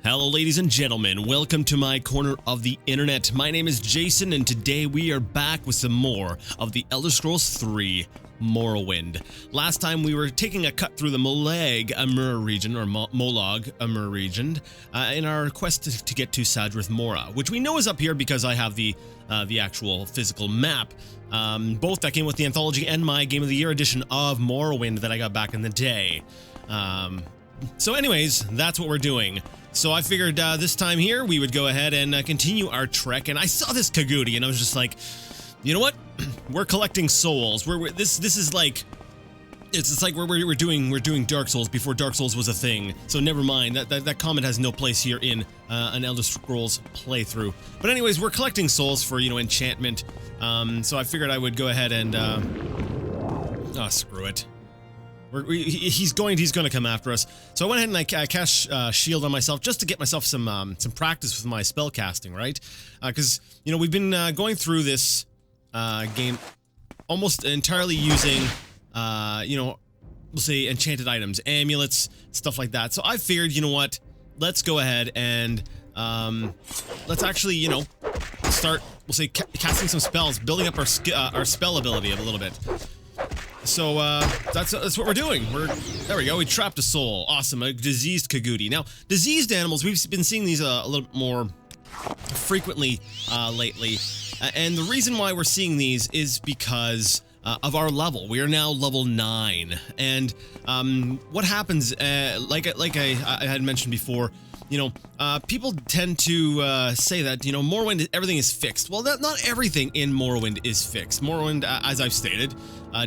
Hello ladies and gentlemen, welcome to my corner of the internet. My name is Jason and today we are back with some more of the Elder Scrolls 3 Morrowind. Last time we were taking a cut through the Molag Amur region, or Molag Amur region, in our quest to get to Sadrith Mora, which we know is up here because I have the actual physical map. Both that came with the anthology and my Game of the Year edition of Morrowind that I got back in the day. So anyways, that's what we're doing. So I figured this time here we would go ahead and continue our trek, and I saw this Kagudi and I was just like, you know what? We're collecting souls. This is like it's like we're doing Dark Souls before Dark Souls was a thing. So never mind. That comment has no place here in an Elder Scrolls playthrough. But anyways, we're collecting souls for, you know, enchantment. So I figured I would go ahead and oh, screw it. He's going to come after us. So I went ahead and I cast shield on myself just to get myself some practice with my spell casting, right? Because you know we've been going through this game almost entirely using you know, we'll say enchanted items, amulets, stuff like that. So I figured, you know what? Let's go ahead and let's actually, you know, start, we'll say, casting some spells, building up our spell ability a little bit. So that's what we're doing. There we go. We trapped a soul. Awesome. A diseased Kagudi. Now, diseased animals, we've been seeing these a little more frequently lately, and the reason why we're seeing these is because of our level. We are now level 9, and what happens, like I had mentioned before, you know, people tend to say that, you know, Morrowind, everything is fixed. Well, not everything in Morrowind is fixed. Morrowind, as I've stated,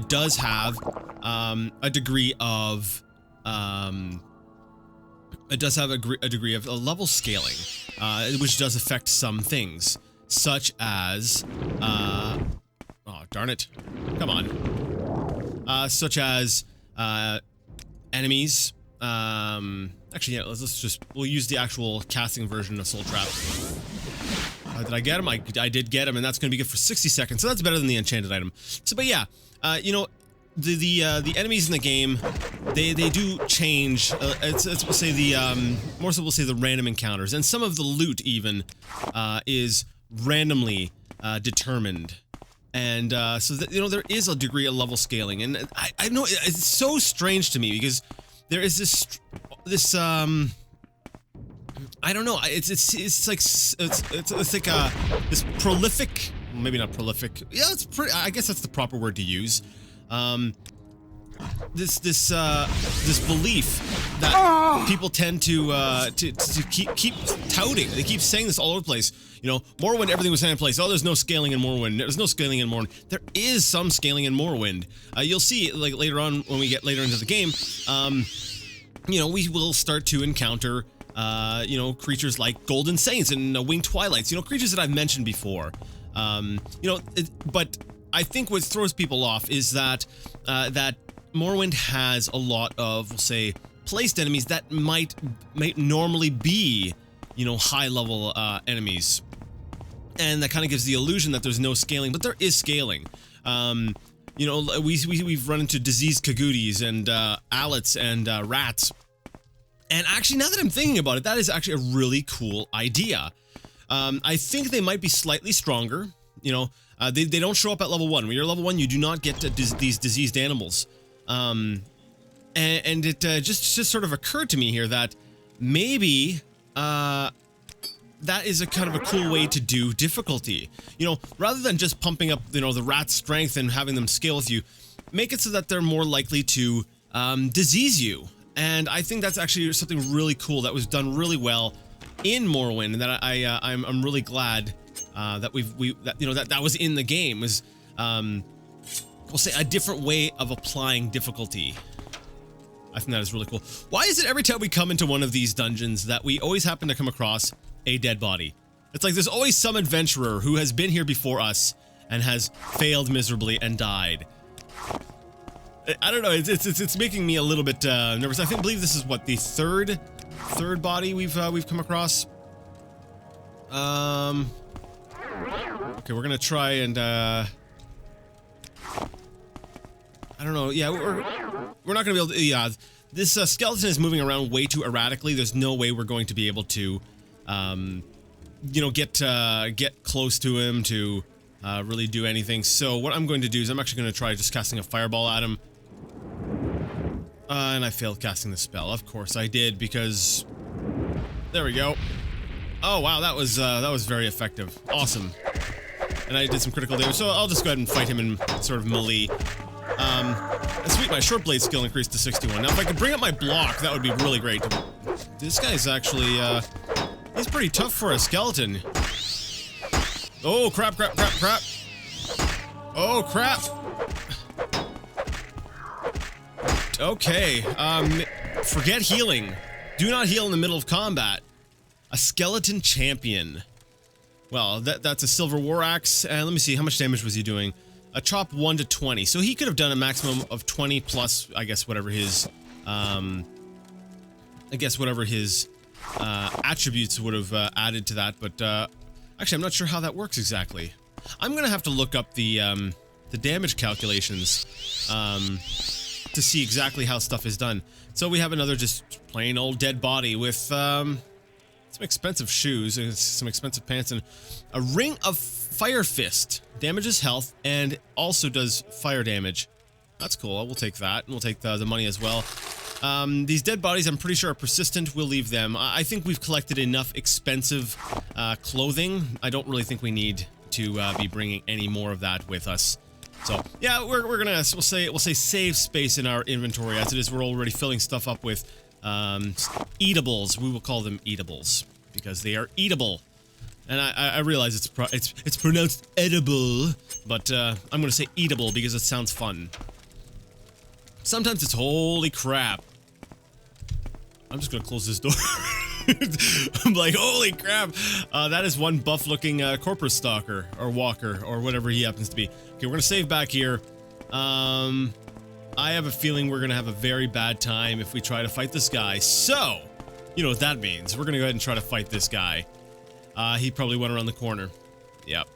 does have a degree of a degree of level scaling, which does affect some things, such as oh darn it, come on, such as enemies. Actually, yeah, we'll use the actual casting version of Soul Trap. Did I get him? I did get him, and that's going to be good for 60 seconds, so that's better than the enchanted item. So, but yeah, you know, the enemies in the game, they do change. It's we'll say more so we'll say the random encounters, and some of the loot even is randomly determined. And so that, you know, there is a degree of level scaling, and I know it's so strange to me because there is this I don't know, it's like this prolific, maybe not prolific, yeah, it's pretty, I guess that's the proper word to use, this belief that people tend to keep touting. They keep saying this all over the place. You know, Morrowind, everything was in place. Oh, there's no scaling in Morrowind. There's no scaling in Morrowind. There is some scaling in Morrowind. You'll see, like, later on when we get later into the game, you know, we will start to encounter, you know, creatures like Golden Saints and Winged Twilights, you know, creatures that I've mentioned before. You know, but I think what throws people off is that, that Morrowind has a lot of, we'll say, placed enemies that might normally be, you know, high-level enemies. And that kind of gives the illusion that there's no scaling, but there is scaling. You know, we've run into diseased Kagudis and Alets and rats. And actually, now that I'm thinking about it, that is actually a really cool idea. I think they might be slightly stronger. You know, they don't show up at level 1. When you're level 1, you do not get these diseased animals. And it just sort of occurred to me here that maybe that is a kind of a cool way to do difficulty. You know, rather than just pumping up, you know, the rat's strength and having them scale with you, make it so that they're more likely to disease you. And I think that's actually something really cool that was done really well in Morrowind, and that I'm really glad that that was in the game. Was we'll say a different way of applying difficulty. I think that is really cool. Why is it every time we come into one of these dungeons that we always happen to come across a dead body? It's like there's always some adventurer who has been here before us and has failed miserably and died. I don't know. It's making me a little bit nervous. I believe this is what, the third body we've come across. Okay, we're gonna try and I don't know. Yeah, we're not gonna be able to. Yeah, This skeleton is moving around way too erratically. There's no way we're going to be able to, you know, get close to him to really do anything. So what I'm going to do is I'm actually going to try just casting a fireball at him. And I failed casting the spell. Of course I did, because there we go. Oh wow, that was very effective. Awesome. And I did some critical damage, so I'll just go ahead and fight him in sort of melee. And sweet, my short blade skill increased to 61. Now if I could bring up my block, that would be really great. This guy's actually, he's pretty tough for a skeleton. Oh, crap. Oh, crap. Okay, forget healing. Do not heal in the middle of combat. A skeleton champion. Well, that's a silver war axe, and let me see, how much damage was he doing? A chop 1 to 20, so he could have done a maximum of 20 plus, I guess, whatever his, attributes would have added to that, but, actually, I'm not sure how that works exactly. I'm gonna have to look up the damage calculations, to see exactly how stuff is done. So we have another just plain old dead body with, some expensive shoes, and some expensive pants, and a ring of fire fist. Damages health, and also does fire damage. That's cool, we'll take that, and we'll take the money as well. These dead bodies, I'm pretty sure, are persistent. We'll leave them. I think we've collected enough expensive clothing. I don't really think we need to be bringing any more of that with us. So yeah, we're gonna we'll say save space in our inventory as it is. We're already filling stuff up with eatables. We will call them eatables because they are eatable. And I realize it's pronounced edible, but I'm gonna say eatable because it sounds fun. Sometimes it's holy crap. I'm just gonna close this door. I'm like, holy crap. That is one buff-looking corporate stalker, or walker, or whatever he happens to be. Okay, we're gonna save back here. I have a feeling we're gonna have a very bad time if we try to fight this guy. So, you know what that means. We're gonna go ahead and try to fight this guy. He probably went around the corner. Yep.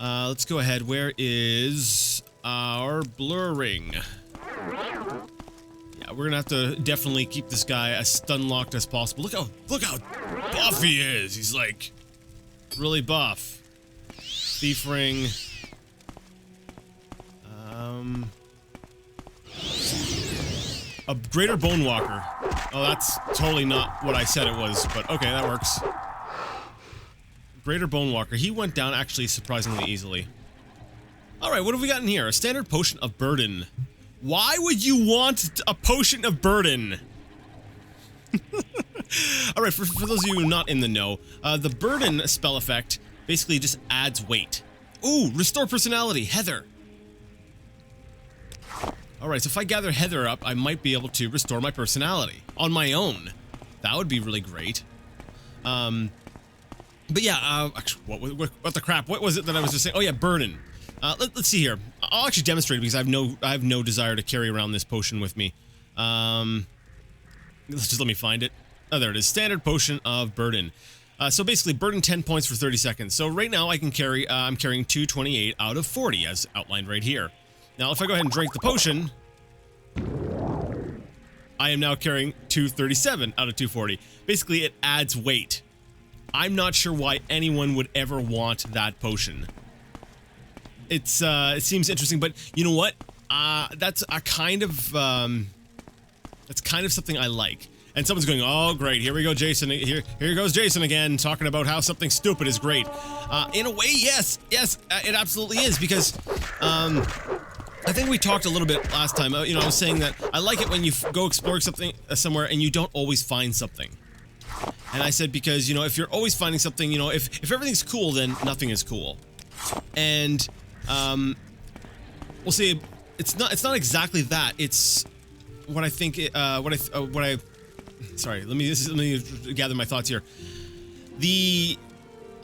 Let's go ahead. Where is our blurring? Yeah, we're gonna have to definitely keep this guy as stun-locked as possible. Look how buff he is. He's like really buff. Thief ring. A greater Bonewalker. Oh, that's totally not what I said it was, but okay, that works. Greater Bonewalker. He went down actually surprisingly easily. Alright, what have we got in here? A standard potion of burden. Why would you want a potion of burden? Alright, for those of you not in the know, the burden spell effect basically just adds weight. Ooh, restore personality, Heather. Alright, so if I gather Heather up, I might be able to restore my personality on my own. That would be really great. But yeah, actually, what the crap? What was it that I was just saying? Oh yeah, burden. Let's see here. I'll actually demonstrate it because I have no desire to carry around this potion with me. Just let me find it. Oh, there it is. Standard potion of burden. So basically, burden 10 points for 30 seconds. So right now I can carry. I'm carrying 228 out of 40, as outlined right here. Now, if I go ahead and drink the potion, I am now carrying 237 out of 240. Basically, it adds weight. I'm not sure why anyone would ever want that potion. It seems interesting, but you know what? That's kind of something I like. And someone's going, oh great, here we go, Jason. Here goes Jason again, talking about how something stupid is great. In a way, yes, it absolutely is, because I think we talked a little bit last time. You know, I was saying that I like it when you go explore something somewhere and you don't always find something. And I said because, you know, if you're always finding something, you know, if everything's cool, then nothing is cool. And we'll see. It's not exactly that. It's what I think. Sorry. Let me gather my thoughts here. The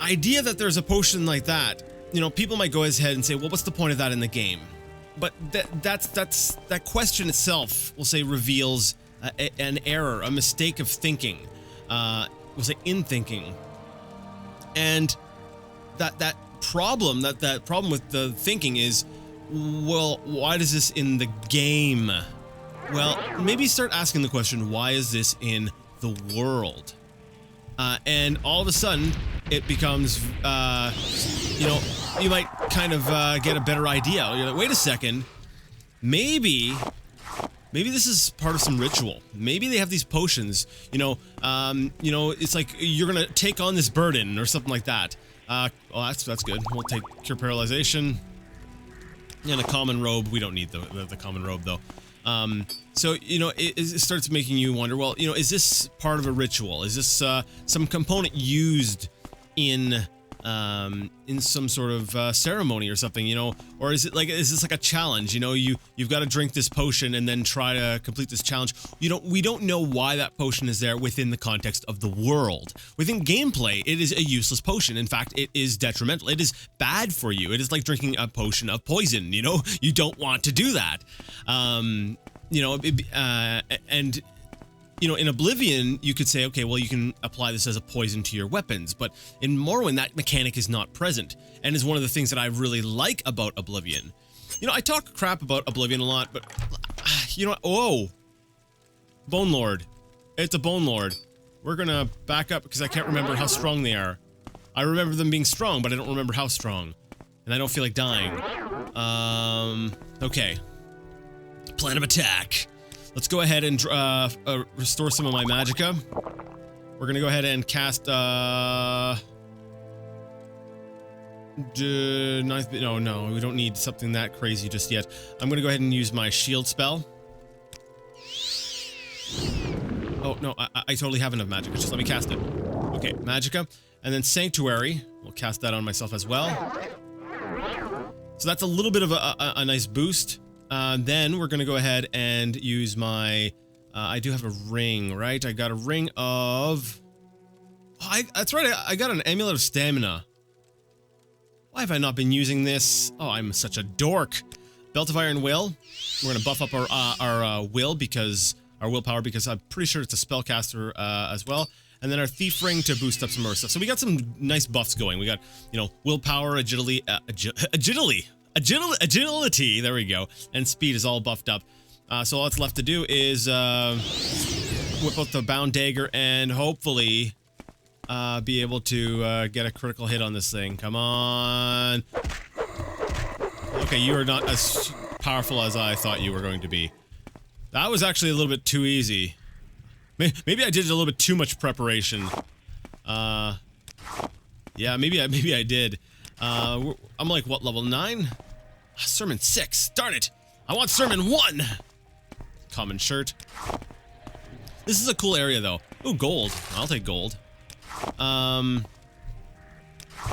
idea that there's a potion like that, you know, people might go ahead and say, well, what's the point of that in the game? But that question itself, we'll say, reveals an error, a mistake of thinking. We'll say in thinking, and that problem with the thinking is, well, why does this in the game? well, maybe start asking the question, why is this in the world? And all of a sudden, it becomes, you know, you might kind of get a better idea. You're like, wait a second, maybe this is part of some ritual. Maybe they have these potions, you know, it's like you're gonna take on this burden or something like that. Well, that's good. We'll take Cure Paralyzation and a common robe. We don't need the common robe though. So, you know, it starts making you wonder, well, you know, is this part of a ritual? Is this some component used in some sort of ceremony or something, you know? Or is this like a challenge? You know, you've got to drink this potion and then try to complete this challenge. We don't know why that potion is there within the context of the world. Within gameplay, it is a useless potion. In fact, it is detrimental. It is bad for you. It is like drinking a potion of poison, you know? You don't want to do that. You know, and you know, in Oblivion, you could say, okay, well, you can apply this as a poison to your weapons, but in Morrowind, that mechanic is not present, and is one of the things that I really like about Oblivion. You know, I talk crap about Oblivion a lot, but, you know, whoa! Bone Lord. It's a Bone Lord. We're gonna back up, because I can't remember how strong they are. I remember them being strong, but I don't remember how strong. And I don't feel like dying. Okay. Plan of attack. Let's go ahead and restore some of my magicka. We're gonna go ahead and cast no, we don't need something that crazy just yet. I'm gonna go ahead and use my shield spell. Oh no, I totally have enough magicka. Just let me cast it. Okay, magicka, and then sanctuary. We'll cast that on myself as well. So that's a little bit of a nice boost. Then we're gonna go ahead and use my, I do have a ring, right? I got a ring of, that's right, I got an amulet of stamina. Why have I not been using this? Oh, I'm such a dork. Belt of Iron Will. We're gonna buff up our will because, our willpower, because I'm pretty sure it's a spellcaster as well. And then our Thief Ring to boost up some more stuff. So we got some nice buffs going. We got, you know, willpower, agility, agility, there we go, and speed is all buffed up. So all that's left to do is whip out the bound dagger and hopefully be able to get a critical hit on this thing. Come on. Okay, you are not as powerful as I thought you were going to be. That was actually a little bit too easy. Maybe I did a little bit too much preparation. Yeah, maybe I did. I'm like, what, level 9? Sermon 6. Darn it! I want Sermon 1! Common shirt. This is a cool area, though. Ooh, gold. I'll take gold. Oh,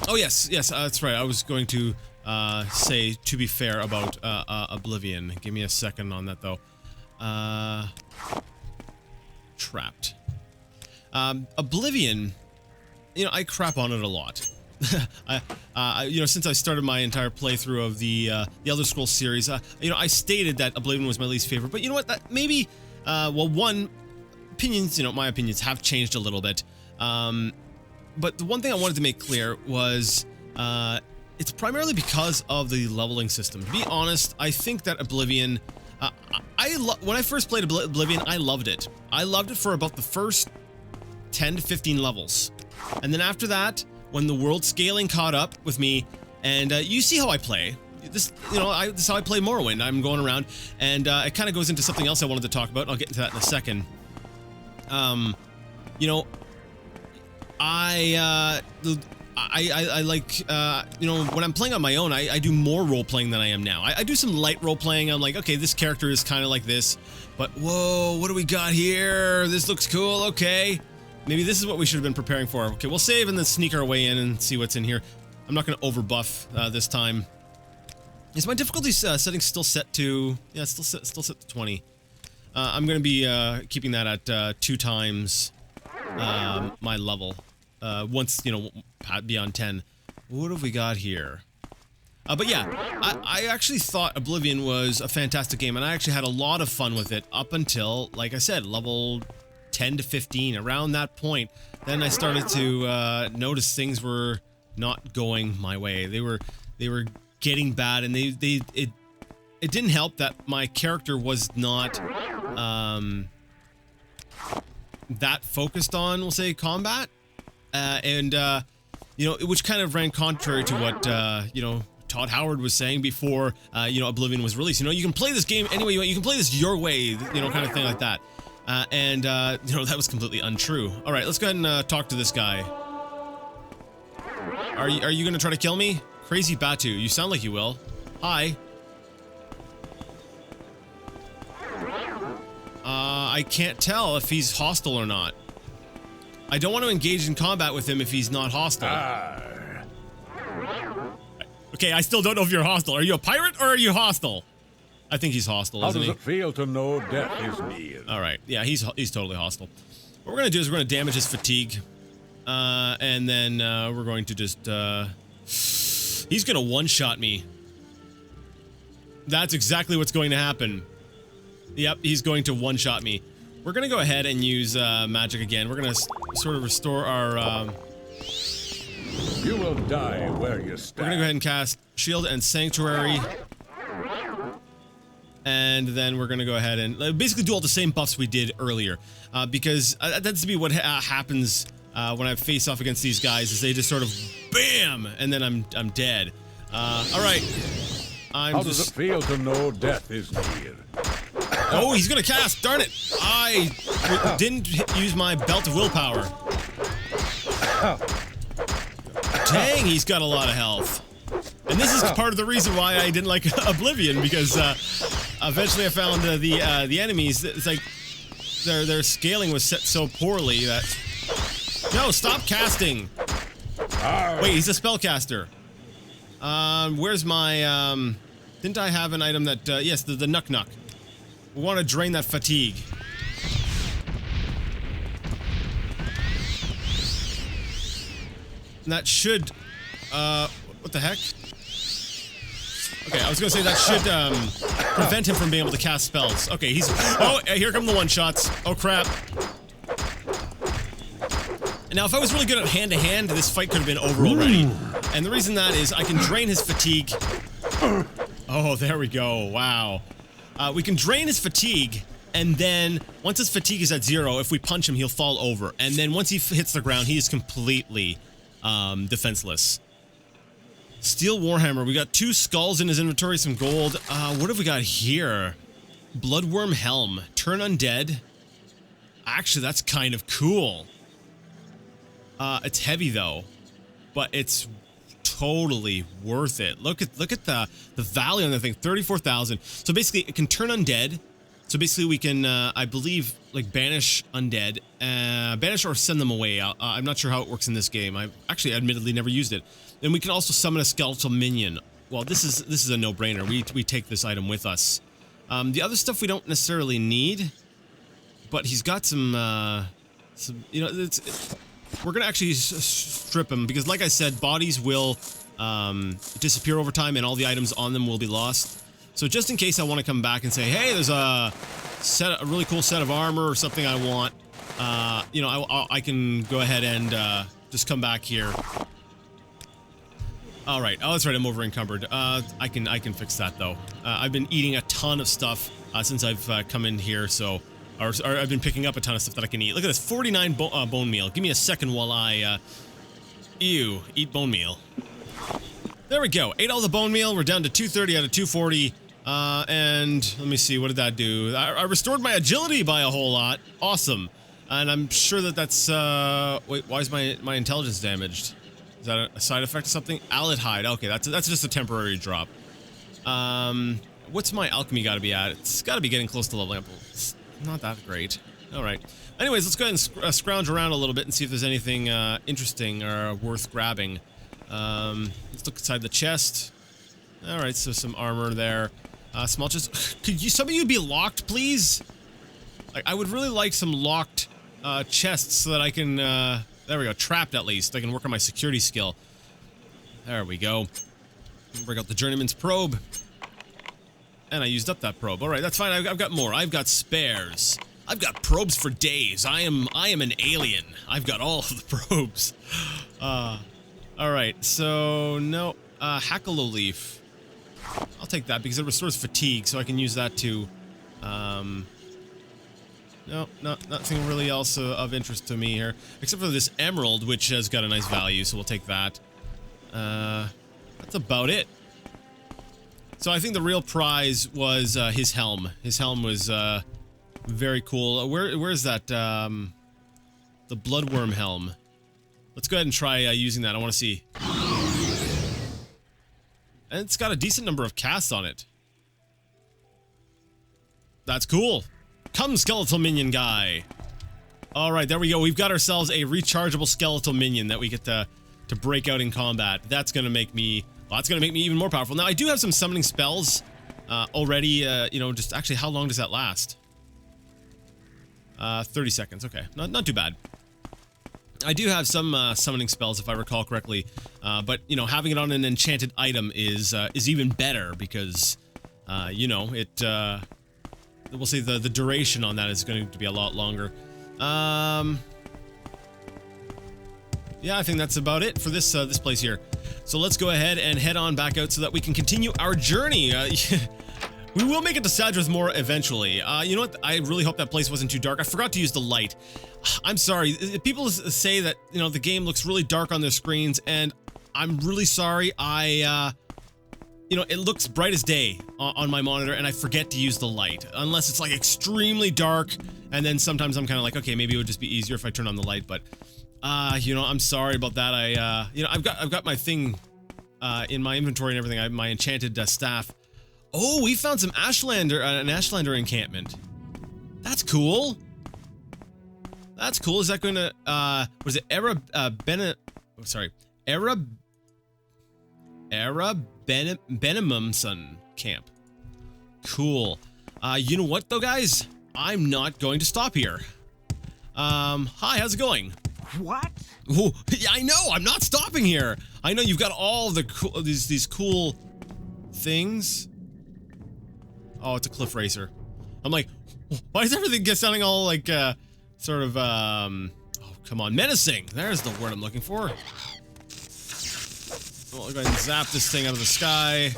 yes, that's right. I was going to say, to be fair, about Oblivion. Give me a second on that, though. Trapped. Oblivion, you know, I crap on it a lot. You know, since I started my entire playthrough of the Elder Scrolls series, you know, I stated that Oblivion was my least favorite, but you know what, that maybe, well, one, opinions, you know, my opinions have changed a little bit, but the one thing I wanted to make clear was, it's primarily because of the leveling system. To be honest, I think that Oblivion, when I first played Oblivion, I loved it. I loved it for about the first 10 to 15 levels, and then after that, when the world scaling caught up with me, and you see how I play. This, you know, this is how I play Morrowind. I'm going around, and it kind of goes into something else I wanted to talk about. I'll get into that in a second. You know, I like, you know, when I'm playing on my own, I do more role-playing than I am now. I do some light role-playing. I'm like, okay, this character is kind of like this, but whoa, what do we got here? This looks cool, okay. Maybe this is what we should have been preparing for. Okay, we'll save and then sneak our way in and see what's in here. I'm not going to overbuff this time. Is my difficulty setting still set to... Yeah, it's still set to 20. I'm going to be keeping that at 2 times my level. Once, you know, beyond 10. What have we got here? But yeah, I actually thought Oblivion was a fantastic game, and I actually had a lot of fun with it up until, like I said, level 10 to 15. Around that point, then I started to notice things were not going my way. They were getting bad, and it didn't help that my character was not that focused on, we'll say, combat, you know, which kind of ran contrary to what you know, Todd Howard was saying before you know, Oblivion was released. You know, you can play this game any way you want. You can play this your way, you know, kind of thing like that. You know, that was completely untrue. All right, let's go ahead and talk to this guy. Are you gonna try to kill me? Crazy Batu, you sound like you will. Hi. I can't tell if he's hostile or not. I don't want to engage in combat with him if he's not hostile. Okay, I still don't know if you're hostile. Are you a pirate or are you hostile? I think he's hostile, isn't he? How does it feel to know death is near? All right, yeah, he's totally hostile. What we're gonna do is we're gonna damage his fatigue, and then we're going to just he's gonna one-shot me. That's exactly what's going to happen. Yep, he's going to one-shot me. We're gonna go ahead and use magic again. We're gonna sort of restore our. You will die where you stand. We're gonna go ahead and cast Shield and Sanctuary, and then we're gonna go ahead and basically do all the same buffs we did earlier, because that tends to be what happens when I face off against these guys. Is they just sort of bam, and then I'm dead. All right. How does it feel to know death is near? Oh, he's gonna cast! Darn it! I didn't use my belt of willpower. Dang, he's got a lot of health. And this is part of the reason why I didn't like Oblivion, because eventually I found the enemies. It's like their scaling was set so poorly that. No, stop casting! Wait, he's a spellcaster. Where's my didn't I have an item that yes, the Nuck. We want to drain that fatigue. And that should what the heck? Okay, I was gonna say that should prevent him from being able to cast spells. Okay, he's oh, here come the one-shots. Oh crap. Now, if I was really good at hand-to-hand, this fight could have been over already. And the reason that is I can drain his fatigue. Oh, there we go. Wow. We can drain his fatigue, and then once his fatigue is at 0, if we punch him, he'll fall over. And then once he hits the ground, he is completely defenseless. Steel Warhammer. We got 2 skulls in his inventory, some gold. What have we got here? Bloodworm Helm. Turn undead. Actually, that's kind of cool. It's heavy though, but it's totally worth it. Look at the value on the thing, 34,000. So basically, it can turn undead. So basically, we can, I believe, like banish undead, banish or send them away. I'm not sure how it works in this game. I actually, admittedly, never used it. And we can also summon a skeletal minion. Well, this is a no-brainer. We take this item with us. The other stuff we don't necessarily need, but he's got some you know, we're gonna actually strip him because, like I said, bodies will disappear over time, and all the items on them will be lost. So just in case I want to come back and say, hey, there's a really cool set of armor or something I want, you know, I can go ahead and just come back here. All right. Oh, that's right. I'm over encumbered. I can fix that though. I've been eating a ton of stuff since I've come in here, so. Or I've been picking up a ton of stuff that I can eat. Look at this, 49 bone meal. Give me a second while I, eat bone meal. There we go. Ate all the bone meal. We're down to 230 out of 240. And let me see, what did that do? I restored my agility by a whole lot. Awesome. And I'm sure that that's, wait, why is my intelligence damaged? Is that a side effect of something? Alid hide. Okay, that's just a temporary drop. What's my alchemy got to be at? It's got to be getting close to leveling up. It's not that great. All right. Anyways, let's go ahead and scrounge around a little bit and see if there's anything interesting or worth grabbing. Let's look inside the chest. All right, so some armor there. Small chest. Could some of you be locked, please? Like, I would really like some locked chests so that I can. There we go. Trapped at least. I can work on my security skill. There we go. Break out the journeyman's probe. And I used up that probe. All right, that's fine. I've got more. I've got spares. I've got probes for days. I am an alien. I've got all of the probes. All right, so no, Hackalo leaf. I'll take that because it restores fatigue, so I can use that to No, nothing really else of interest to me here. Except for this emerald, which has got a nice value, so we'll take that. That's about it. So I think the real prize was his helm. His helm was very cool. Where's that? The bloodworm helm. Let's go ahead and try using that. I want to see. And it's got a decent number of casts on it. That's cool. Come, skeletal minion guy. All right, there we go. We've got ourselves a rechargeable skeletal minion that we get to break out in combat. That's gonna make me. Well, that's gonna make me even more powerful. Now I do have some summoning spells already. You know, just actually, how long does that last? 30 seconds. Okay, not too bad. I do have some summoning spells, if I recall correctly, but you know, having it on an enchanted item is even better because, you know, it. We'll say the duration on that is going to be a lot longer. Yeah, I think that's about it for this this place here. So let's go ahead and head on back out so that we can continue our journey. We will make it to Sadrith Mora eventually. You know what? I really hope that place wasn't too dark. I forgot to use the light. I'm sorry. People say that, you know, the game looks really dark on their screens, and I'm really sorry. You know, it looks bright as day on my monitor, and I forget to use the light. Unless it's, like, extremely dark, and then sometimes I'm kind of like, okay, maybe it would just be easier if I turn on the light, but, you know, I'm sorry about that. You know, I've got my thing, in my inventory and everything. I have my enchanted staff. Oh, we found some Ashlander, an Ashlander encampment. That's cool. That's cool. Is that going to, what is it? Benimumson camp. Cool. You know what though, guys? I'm not going to stop here. Hi, how's it going? What? Oh, yeah, I know. I'm not stopping here. I know you've got all the cool, these cool things. Oh, it's a cliff racer. I'm like, why does everything get sounding all like, sort of, oh, come on, menacing. There's the word I'm looking for. Well, I'll go ahead and zap this thing out of the sky.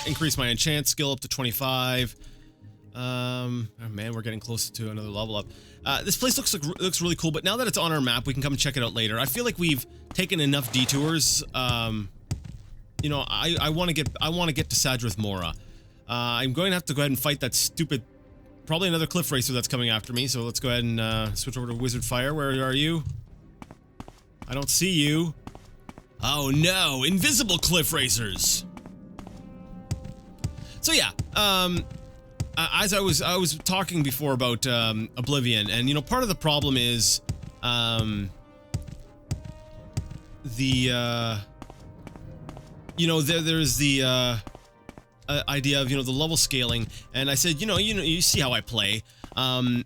Increase my enchant skill up to 25. Oh man, we're getting close to another level up. This place looks really cool, but now that it's on our map, we can come and check it out later. I feel like we've taken enough detours. You know, I want to get to Sadrith Mora. I'm going to have to go ahead and fight that stupid, probably another cliff racer that's coming after me. So let's go ahead and switch over to Wizard Fire. Where are you? I don't see you. Oh no, invisible cliff racers. So yeah, as I was talking before about Oblivion, and you know, part of the problem is you know, there's the idea of, you know, the level scaling, and I said, you know, you see how I play, and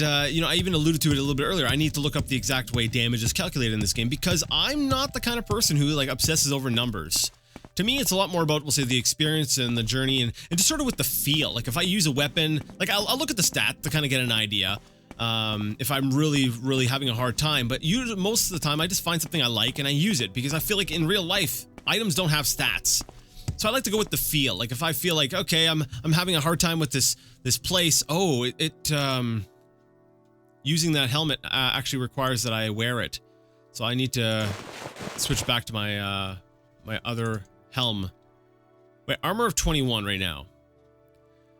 you know, I even alluded to it a little bit earlier. I need to look up the exact way damage is calculated in this game because I'm not the kind of person who like obsesses over numbers. To me, it's a lot more about, we'll say, the experience and the journey, and just sort of with the feel. Like if I use a weapon, like I'll look at the stat to kind of get an idea. If I'm really having a hard time, but usually most of the time I just find something I like and I use it because I feel like in real life items don't have stats. So I like to go with the feel. Like if I feel like, okay, I'm having a hard time with this place. Oh, using that helmet actually requires that I wear it. So I need to switch back to my my other helm. Wait, armor of 21 right now.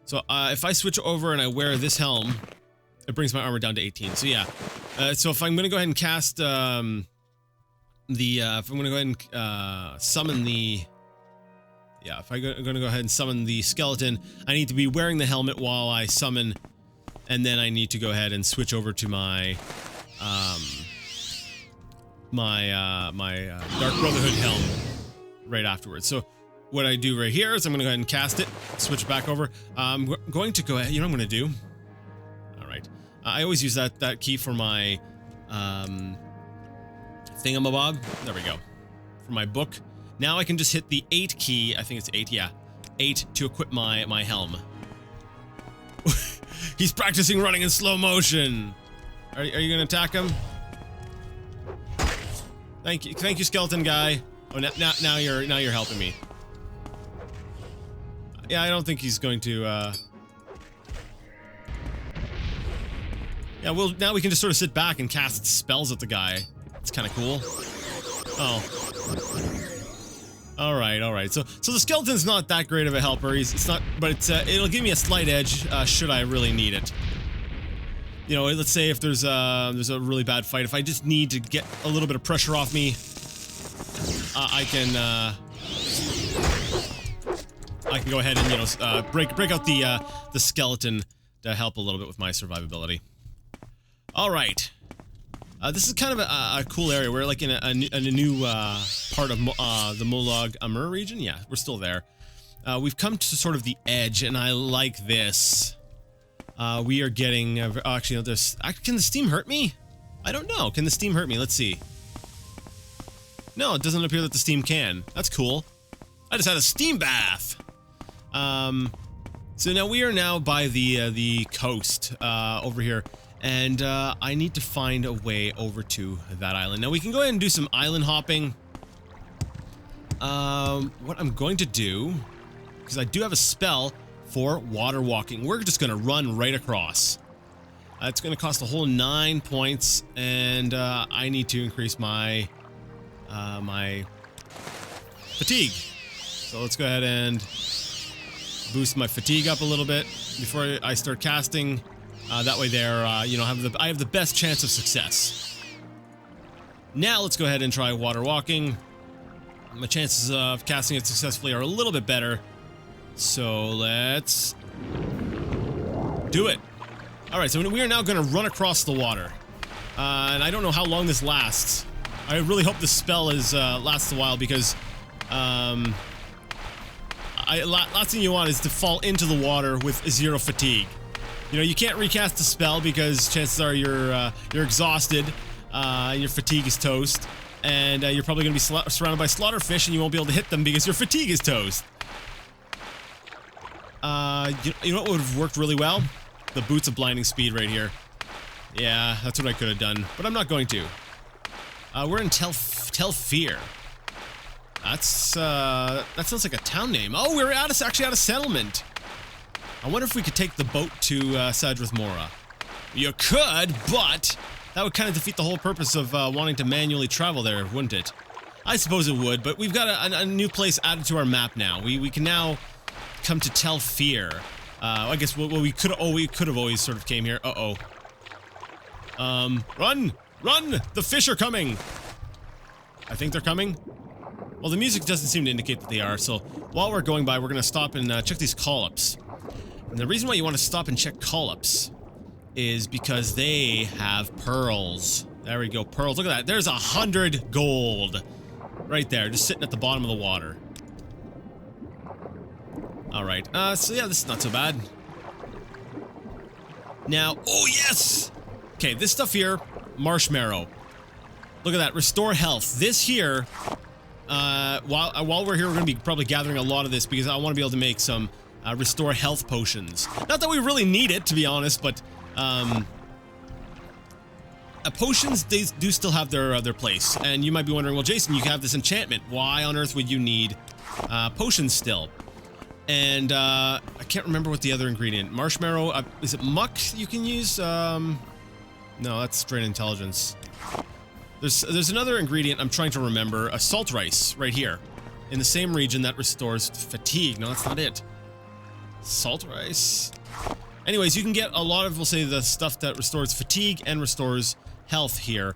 So if I switch over and I wear this helm, it brings my armor down to 18. So yeah. So if I'm gonna go ahead and cast if I'm gonna go ahead and summon the, yeah, if I'm gonna go ahead and summon the skeleton, I need to be wearing the helmet while I summon, and then I need to go ahead and switch over to my Dark Brotherhood helm right afterwards. So what I do right here is I'm gonna go ahead and cast it, switch back over. I'm going to go ahead, you know what I'm gonna do? All right. I always use that key for my thingamabob. There we go. For my book. Now I can just hit the 8 key. I think it's 8, yeah. 8 to equip my helm. He's practicing running in slow motion. Are you gonna attack him? Thank you, skeleton guy. Oh, now you're helping me. Yeah, I don't think he's going to. Yeah, well, now we can just sort of sit back and cast spells at the guy. It's kind of cool. Oh. Alright. So the skeleton's not that great of a helper. It's not, but it'll give me a slight edge, should I really need it. You know, let's say if there's a really bad fight, if I just need to get a little bit of pressure off me, I can go ahead and, you know, break out the skeleton to help a little bit with my survivability. Alright. This is kind of a cool area. We're like in a new part of the Mora region. Yeah, we're still there. We've come to sort of the edge, and I like this. We are getting... actually, no, can the steam hurt me? I don't know. Can the steam hurt me? Let's see. No, it doesn't appear that the steam can. That's cool. I just had a steam bath. So now we are now by the coast over here. And I need to find a way over to that island. Now we can go ahead and do some island hopping. What I'm going to do, because I do have a spell for water walking, we're just going to run right across. It's going to cost a whole 9 points, and I need to increase my my fatigue. So let's go ahead and boost my fatigue up a little bit before I start casting. That way there, you know, I have the best chance of success. Now let's go ahead and try water walking. My chances of casting it successfully are a little bit better. So let's do it. Alright, so we are now going to run across the water. And I don't know how long this lasts. I really hope this spell lasts a while, because last thing you want is to fall into the water with 0 fatigue. You know, you can't recast the spell because chances are you're exhausted, and your fatigue is toast, and you're probably going to be surrounded by slaughterfish, and you won't be able to hit them because your fatigue is toast. You know what would have worked really well? The Boots of Blinding Speed right here. Yeah, that's what I could have done, but I'm not going to. We're in Telfear. That sounds like a town name. Oh, we're actually out of settlement. I wonder if we could take the boat to Sadrith Mora. You could, but that would kind of defeat the whole purpose of wanting to manually travel there, wouldn't it? I suppose it would, but we've got a new place added to our map now. We can now come to Telfear. I guess we could have always sort of came here. Run! Run! The fish are coming! I think they're coming. Well, the music doesn't seem to indicate that they are, so while we're going by, we're going to stop and check these call-ups. And the reason why you want to stop and check call-ups is because they have pearls. There we go, pearls. Look at that. There's 100 gold. Right there, just sitting at the bottom of the water. Alright, so yeah, this is not so bad. Now, oh yes! Okay, this stuff here, marshmallow. Look at that, restore health. This here, while we're here, we're going to be probably gathering a lot of this because I want to be able to make some restore health potions. Not that we really need it, to be honest, but potions, they do still have their place. And you might be wondering, well, Jason, you have this enchantment. Why on earth would you need potions still? And I can't remember what the other ingredient. Marshmallow, is it muck you can use? No, that's straight intelligence. There's another ingredient I'm trying to remember. A salt rice right here in the same region that restores fatigue. No, that's not it. Salt rice. Anyways, you can get a lot of, we'll say, the stuff that restores fatigue and restores health here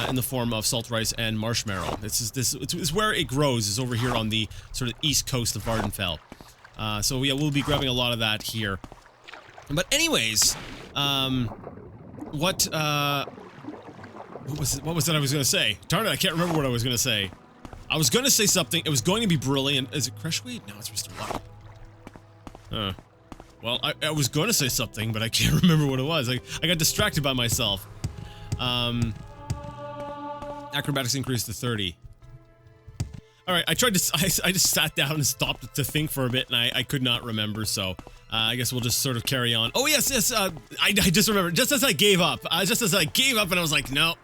in the form of salt rice and marshmallow. It's where it grows, is over here on the sort of east coast of Vardenfell. So yeah, we'll be grabbing a lot of that here. But anyways, what was it I was gonna say? Darn it, I can't remember what I was gonna say. I was gonna say something. It was going to be brilliant. Is it Creshweed? No, it's Mr. Luck. Well, I was going to say something, but I can't remember what it was. I got distracted by myself. Acrobatics increased to 30. Alright, I just sat down and stopped to think for a bit, and I could not remember, so I guess we'll just sort of carry on. Oh, yes, I just remembered, just as I gave up, and I was like, no.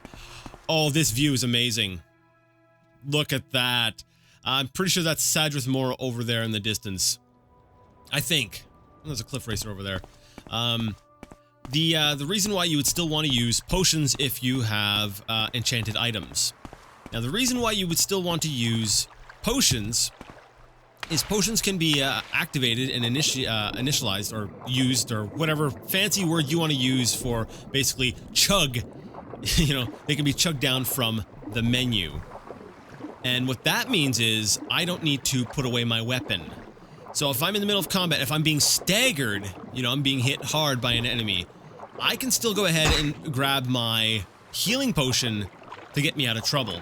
Oh, this view is amazing. Look at that. I'm pretty sure that's Sadrith Mora over there in the distance. I think. There's a cliff racer over there. the reason why you would still want to use potions if you have enchanted items. Now, the reason why you would still want to use potions is potions can be activated and initialized or used, or whatever fancy word you want to use for basically chug. You know, they can be chugged down from the menu. And what that means is I don't need to put away my weapon. So if I'm in the middle of combat, if I'm being staggered, you know, I'm being hit hard by an enemy, I can still go ahead and grab my healing potion to get me out of trouble.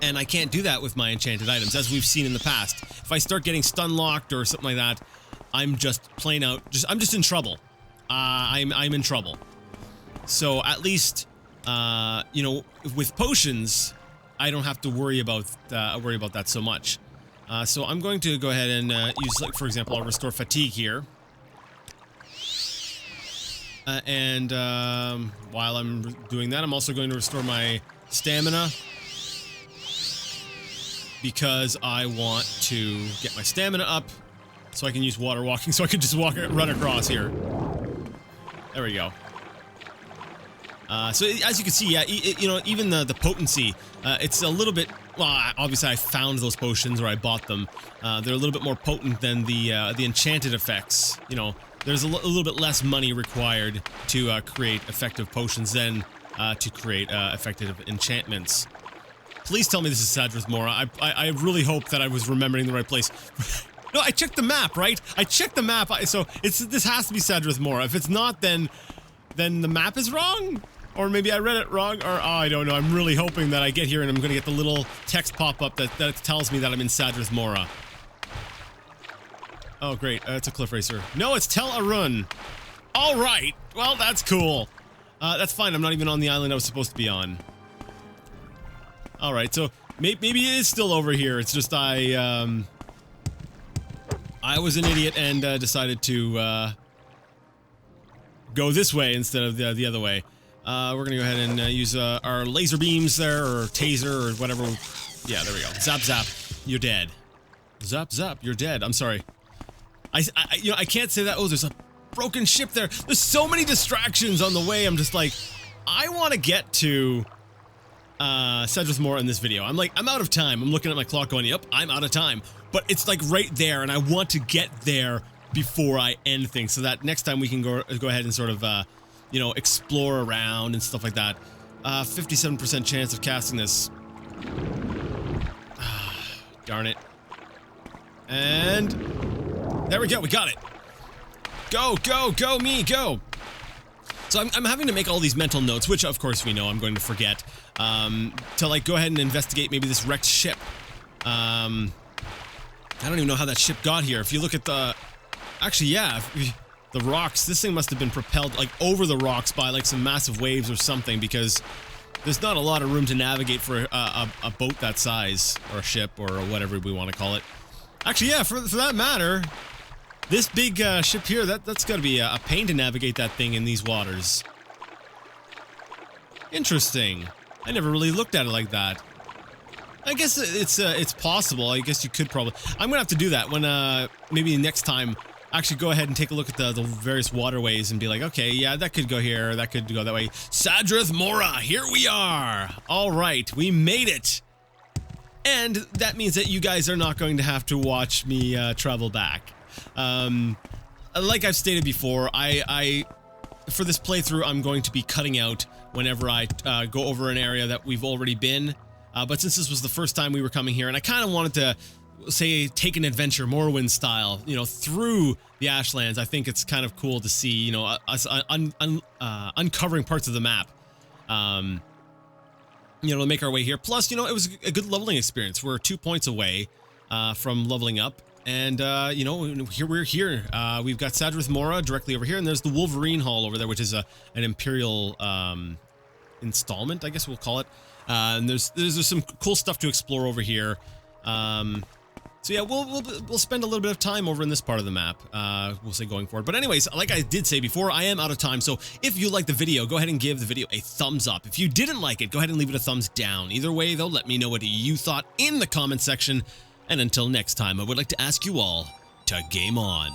And I can't do that with my enchanted items, as we've seen in the past. If I start getting stun locked or something like that, I'm just plain out, I'm just in trouble. I'm in trouble. So at least, you know, with potions, I don't have to worry about that so much. So I'm going to go ahead and use, like, for example, I'll restore fatigue here. And while I'm doing that, I'm also going to restore my stamina, because I want to get my stamina up so I can use water walking, so I can just run across here. There we go. So as you can see, yeah, you know, even the potency, it's a little bit, well, obviously I found those potions, or I bought them. They're a little bit more potent than the enchanted effects. You know, there's a little bit less money required to create effective potions than to create effective enchantments. Please tell me this is Sadrith Mora. I really hope that I was remembering the right place. No, I checked the map, right? I checked the map, so this has to be Sadrith Mora. If it's not, then the map is wrong? Or maybe I read it wrong, or I don't know. I'm really hoping that I get here and I'm gonna get the little text pop-up that tells me that I'm in Sadrith Mora. Oh, great. It's a cliff racer. No, it's Tel Arun. All right. Well, that's cool. That's fine. I'm not even on the island I was supposed to be on. All right, so maybe it is still over here. It's just I was an idiot and decided to go this way instead of the other way. We're gonna go ahead and use our laser beams there, or taser, or whatever. Yeah, there we go. Zap, zap. You're dead. Zap, zap. You're dead. I'm sorry. You know, I can't say that. Oh, there's a broken ship there. There's so many distractions on the way. I'm just like, I want to get to Sadrith Mora in this video. I'm out of time. I'm looking at my clock going, yep, I'm out of time. But it's like right there, and I want to get there before I end things, so that next time we can go ahead and sort of, you know, explore around and stuff like that. 57% chance of casting this. Darn it. And there we go. We got it. Go, go, go, me, go. So I'm having to make all these mental notes, which of course we know I'm going to forget, to like go ahead and investigate maybe this wrecked ship. I don't even know how that ship got here. If you look at the, actually, yeah, the rocks, this thing must have been propelled like over the rocks by like some massive waves or something, because there's not a lot of room to navigate for a boat that size, or a ship, or whatever we want to call it. Actually, yeah, for that matter, this big ship here, that's got to be a pain to navigate that thing in these waters. Interesting. I never really looked at it like that. I guess it's possible. I guess you could probably. I'm gonna have to do that when maybe next time. Actually, go ahead and take a look at the various waterways and be like, okay, yeah, that could go here, that could go that way. Sadrith Mora, here we are. All right, we made it. And that means that you guys are not going to have to watch me travel back. Like I've stated before, for this playthrough, I'm going to be cutting out whenever I go over an area that we've already been. But since this was the first time we were coming here, and I kind of wanted to, say, take an adventure, Morrowind style, you know, through the Ashlands, I think it's kind of cool to see, you know, us uncovering parts of the map. You know, to make our way here. Plus, you know, it was a good leveling experience. We're 2 points away from leveling up. And, you know, we're here. We've got Sadrith Mora directly over here, and there's the Wolverine Hall over there, which is an Imperial installment, I guess we'll call it. And there's some cool stuff to explore over here. So yeah, we'll spend a little bit of time over in this part of the map, we'll say, going forward. But anyways, like I did say before, I am out of time. So if you like the video, go ahead and give the video a thumbs up. If you didn't like it, go ahead and leave it a thumbs down. Either way, though, let me know what you thought in the comment section. And until next time, I would like to ask you all to game on.